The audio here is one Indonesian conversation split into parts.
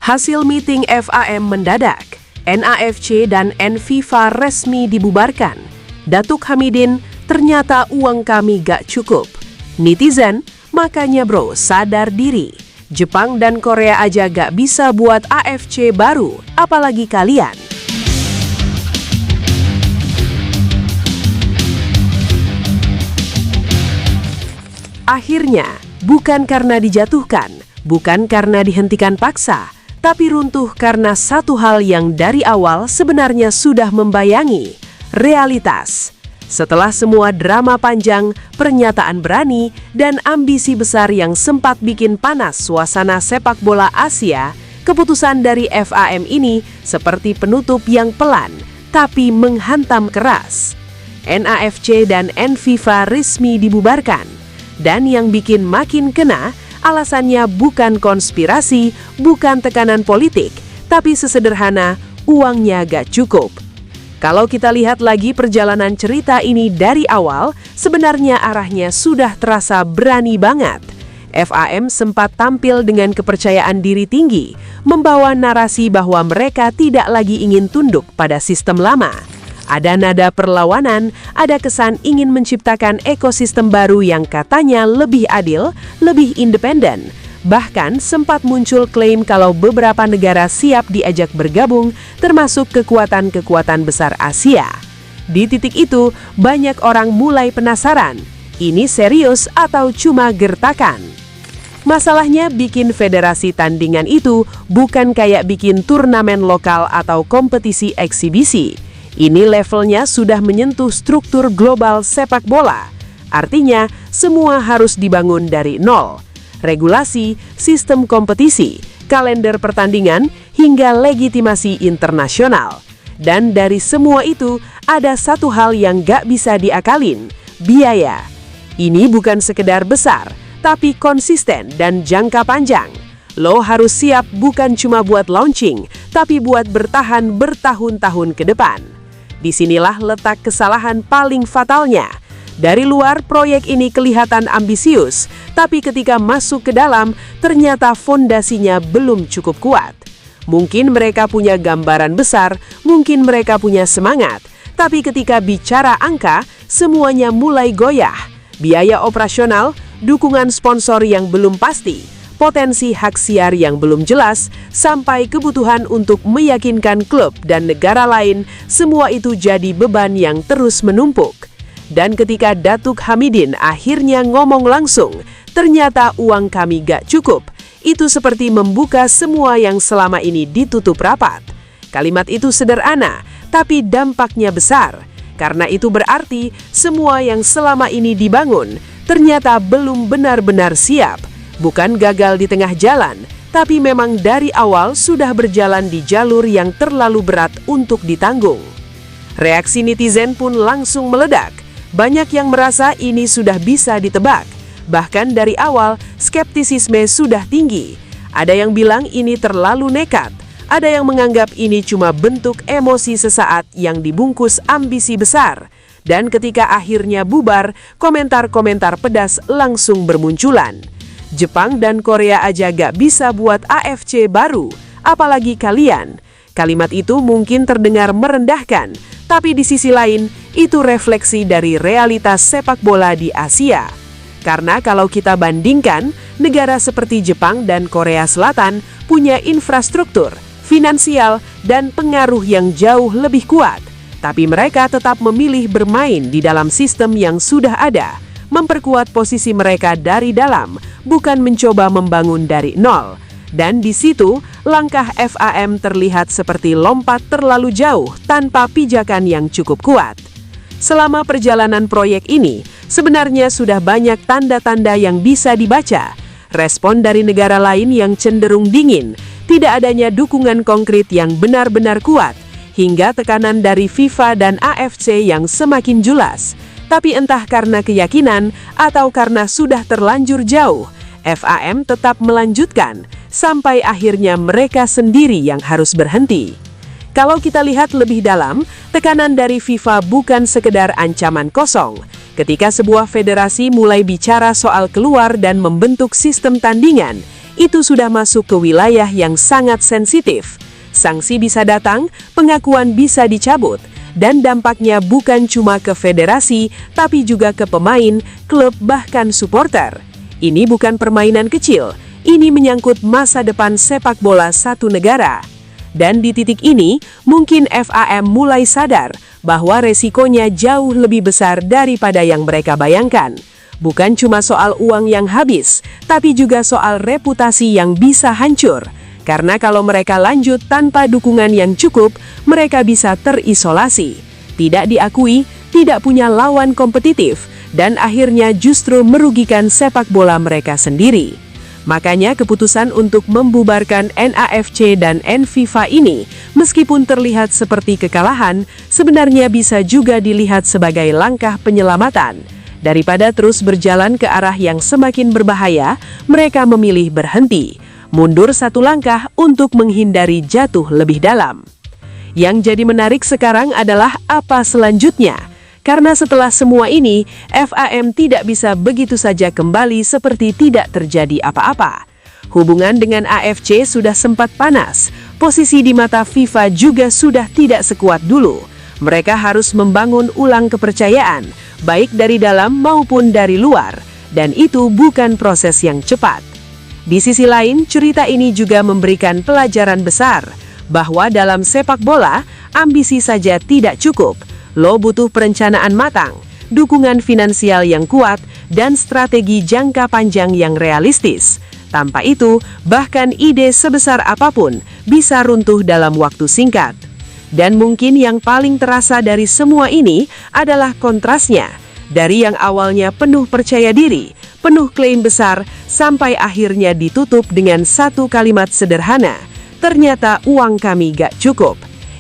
Hasil meeting FAM mendadak, NAFC dan NFIFA resmi dibubarkan. Datuk Hamidin, ternyata uang kami gak cukup. Netizen, makanya bro sadar diri. Jepang dan Korea aja gak bisa buat AFC baru, apalagi kalian. Akhirnya, bukan karena dijatuhkan, bukan karena dihentikan paksa, tapi runtuh karena satu hal yang dari awal sebenarnya sudah membayangi, realitas. Setelah semua drama panjang, pernyataan berani, dan ambisi besar yang sempat bikin panas suasana sepak bola Asia, keputusan dari FAM ini seperti penutup yang pelan, tapi menghantam keras. NAFC dan NFIFA resmi dibubarkan, dan yang bikin makin kena, alasannya bukan konspirasi, bukan tekanan politik, tapi sesederhana uangnya gak cukup. Kalau kita lihat lagi perjalanan cerita ini dari awal, sebenarnya arahnya sudah terasa berani banget. FAM sempat tampil dengan kepercayaan diri tinggi, membawa narasi bahwa mereka tidak lagi ingin tunduk pada sistem lama. Ada nada perlawanan, ada kesan ingin menciptakan ekosistem baru yang katanya lebih adil, lebih independen. Bahkan sempat muncul klaim kalau beberapa negara siap diajak bergabung, termasuk kekuatan-kekuatan besar Asia. Di titik itu, banyak orang mulai penasaran, ini serius atau cuma gertakan? Masalahnya bikin federasi tandingan itu bukan kayak bikin turnamen lokal atau kompetisi eksibisi. Ini levelnya sudah menyentuh struktur global sepak bola. Artinya, semua harus dibangun dari nol. Regulasi, sistem kompetisi, kalender pertandingan, hingga legitimasi internasional. Dan dari semua itu, ada satu hal yang gak bisa diakalin, biaya. Ini bukan sekedar besar, tapi konsisten dan jangka panjang. Lo harus siap bukan cuma buat launching, tapi buat bertahan bertahun-tahun ke depan. Disinilah letak kesalahan paling fatalnya. Dari luar, proyek ini kelihatan ambisius, tapi ketika masuk ke dalam, ternyata fondasinya belum cukup kuat. Mungkin mereka punya gambaran besar, mungkin mereka punya semangat, tapi ketika bicara angka, semuanya mulai goyah. Biaya operasional, dukungan sponsor yang belum pasti, potensi hak siar yang belum jelas, sampai kebutuhan untuk meyakinkan klub dan negara lain, semua itu jadi beban yang terus menumpuk. Dan ketika Datuk Hamidin akhirnya ngomong langsung, ternyata uang kami gak cukup, itu seperti membuka semua yang selama ini ditutup rapat. Kalimat itu sederhana, tapi dampaknya besar. Karena itu berarti semua yang selama ini dibangun, ternyata belum benar-benar siap. Bukan gagal di tengah jalan, tapi memang dari awal sudah berjalan di jalur yang terlalu berat untuk ditanggung. Reaksi netizen pun langsung meledak. Banyak yang merasa ini sudah bisa ditebak. Bahkan dari awal, skeptisisme sudah tinggi. Ada yang bilang ini terlalu nekat. Ada yang menganggap ini cuma bentuk emosi sesaat yang dibungkus ambisi besar. Dan ketika akhirnya bubar, komentar-komentar pedas langsung bermunculan. Jepang dan Korea aja gak bisa buat AFC baru, apalagi kalian. Kalimat itu mungkin terdengar merendahkan, tapi di sisi lain, itu refleksi dari realitas sepak bola di Asia. Karena kalau kita bandingkan, negara seperti Jepang dan Korea Selatan punya infrastruktur, finansial, dan pengaruh yang jauh lebih kuat. Tapi mereka tetap memilih bermain di dalam sistem yang sudah ada, memperkuat posisi mereka dari dalam, bukan mencoba membangun dari nol. Dan di situ, langkah FAM terlihat seperti lompat terlalu jauh tanpa pijakan yang cukup kuat. Selama perjalanan proyek ini, sebenarnya sudah banyak tanda-tanda yang bisa dibaca. Respon dari negara lain yang cenderung dingin, tidak adanya dukungan konkret yang benar-benar kuat, hingga tekanan dari FIFA dan AFC yang semakin jelas. Tapi entah karena keyakinan atau karena sudah terlanjur jauh, FAM tetap melanjutkan sampai akhirnya mereka sendiri yang harus berhenti. Kalau kita lihat lebih dalam, tekanan dari FIFA bukan sekedar ancaman kosong. Ketika sebuah federasi mulai bicara soal keluar dan membentuk sistem tandingan, itu sudah masuk ke wilayah yang sangat sensitif. Sanksi bisa datang, pengakuan bisa dicabut, dan dampaknya bukan cuma ke federasi, tapi juga ke pemain, klub, bahkan supporter. Ini bukan permainan kecil, ini menyangkut masa depan sepak bola satu negara. Dan di titik ini, mungkin FAM mulai sadar bahwa resikonya jauh lebih besar daripada yang mereka bayangkan. Bukan cuma soal uang yang habis, tapi juga soal reputasi yang bisa hancur. Karena kalau mereka lanjut tanpa dukungan yang cukup, mereka bisa terisolasi, tidak diakui, tidak punya lawan kompetitif, dan akhirnya justru merugikan sepak bola mereka sendiri. Makanya keputusan untuk membubarkan NAFC dan NFIFA ini, meskipun terlihat seperti kekalahan, sebenarnya bisa juga dilihat sebagai langkah penyelamatan. Daripada terus berjalan ke arah yang semakin berbahaya, mereka memilih berhenti, mundur satu langkah untuk menghindari jatuh lebih dalam. Yang jadi menarik sekarang adalah apa selanjutnya. Karena setelah semua ini, FAM tidak bisa begitu saja kembali seperti tidak terjadi apa-apa. Hubungan dengan AFC sudah sempat panas, posisi di mata FIFA juga sudah tidak sekuat dulu. Mereka harus membangun ulang kepercayaan, baik dari dalam maupun dari luar, dan itu bukan proses yang cepat. Di sisi lain, cerita ini juga memberikan pelajaran besar, bahwa dalam sepak bola, ambisi saja tidak cukup. Lo butuh perencanaan matang, dukungan finansial yang kuat, dan strategi jangka panjang yang realistis. Tanpa itu, bahkan ide sebesar apapun bisa runtuh dalam waktu singkat. Dan mungkin yang paling terasa dari semua ini adalah kontrasnya. Dari yang awalnya penuh percaya diri, penuh klaim besar, sampai akhirnya ditutup dengan satu kalimat sederhana, ternyata uang kami gak cukup.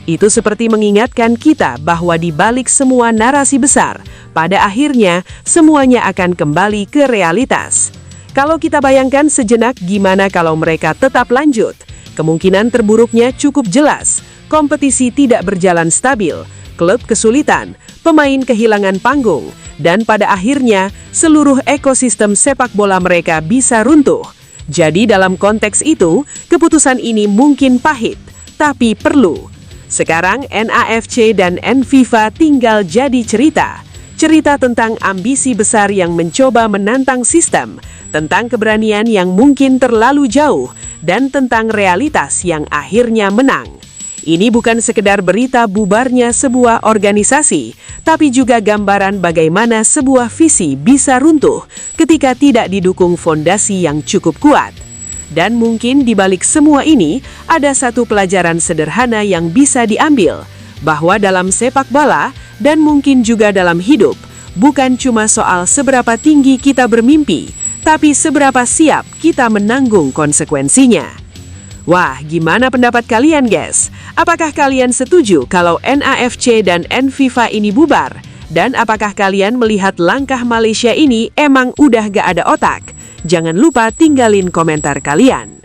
Itu seperti mengingatkan kita bahwa di balik semua narasi besar, pada akhirnya semuanya akan kembali ke realitas. Kalau kita bayangkan sejenak gimana kalau mereka tetap lanjut, kemungkinan terburuknya cukup jelas. Kompetisi tidak berjalan stabil, klub kesulitan, pemain kehilangan panggung, dan pada akhirnya seluruh ekosistem sepak bola mereka bisa runtuh. Jadi dalam konteks itu, keputusan ini mungkin pahit, tapi perlu. Sekarang NAFC dan NFIFA tinggal jadi cerita. Cerita tentang ambisi besar yang mencoba menantang sistem, tentang keberanian yang mungkin terlalu jauh, dan tentang realitas yang akhirnya menang. Ini bukan sekedar berita bubarnya sebuah organisasi, tapi juga gambaran bagaimana sebuah visi bisa runtuh ketika tidak didukung fondasi yang cukup kuat. Dan mungkin di balik semua ini, ada satu pelajaran sederhana yang bisa diambil, bahwa dalam sepak bola, dan mungkin juga dalam hidup, bukan cuma soal seberapa tinggi kita bermimpi, tapi seberapa siap kita menanggung konsekuensinya. Wah, gimana pendapat kalian guys? Apakah kalian setuju kalau NAFC dan NFIFA ini bubar? Dan apakah kalian melihat langkah Malaysia ini emang udah gak ada otak? Jangan lupa tinggalin komentar kalian.